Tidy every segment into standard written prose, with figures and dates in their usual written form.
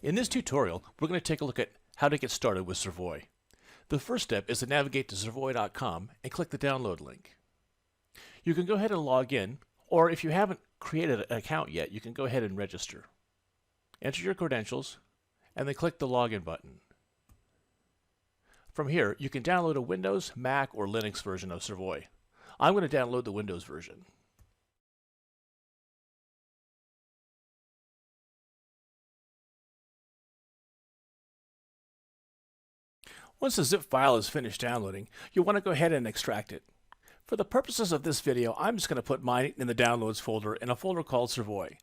In this tutorial, we're going to take a look at how to get started with Servoy. The first step is to navigate to servoy.com and click the download link. You can go ahead and log in, or if you haven't created an account yet, you can go ahead and register. Enter your credentials, and then click the login button. From here, you can download a Windows, Mac, or Linux version of Servoy. I'm going to download the Windows version. Once the zip file is finished downloading, you'll want to go ahead and extract it. For the purposes of this video, I'm just going to put mine in the Downloads folder in a folder called Servoy.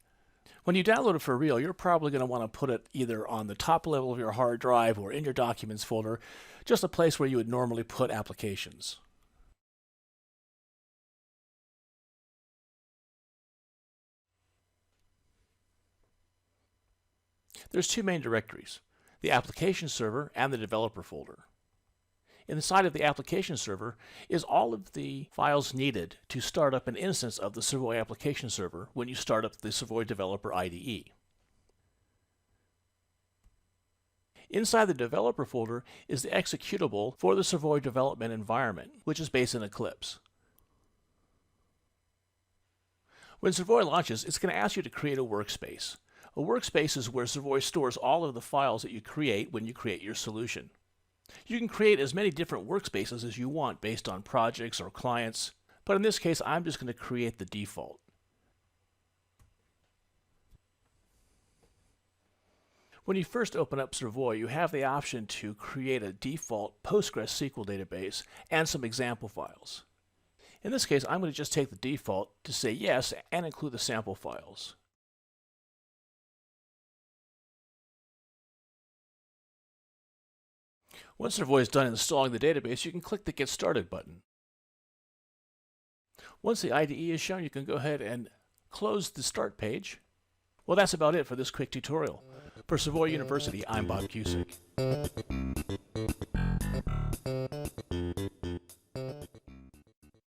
When you download it for real, you're probably going to want to put it either on the top level of your hard drive or in your Documents folder, just a place where you would normally put applications. There's two main directories, the application server and the developer folder. Inside of the application server is all of the files needed to start up an instance of the Servoy application server when you start up the Servoy developer IDE. Inside the developer folder is the executable for the Servoy development environment, which is based in Eclipse. When Servoy launches, it's going to ask you to create a workspace. A workspace is where Servoy stores all of the files that you create when you create your solution. You can create as many different workspaces as you want based on projects or clients, but in this case I'm just going to create the default. When you first open up Servoy, you have the option to create a default PostgreSQL database and some example files. In this case, I'm going to just take the default to say yes and include the sample files. Once Servoy is done installing the database, you can click the Get Started button. Once the IDE is shown, you can go ahead and close the Start page. Well, that's about it for this quick tutorial. For Servoy University, I'm Bob Cusick.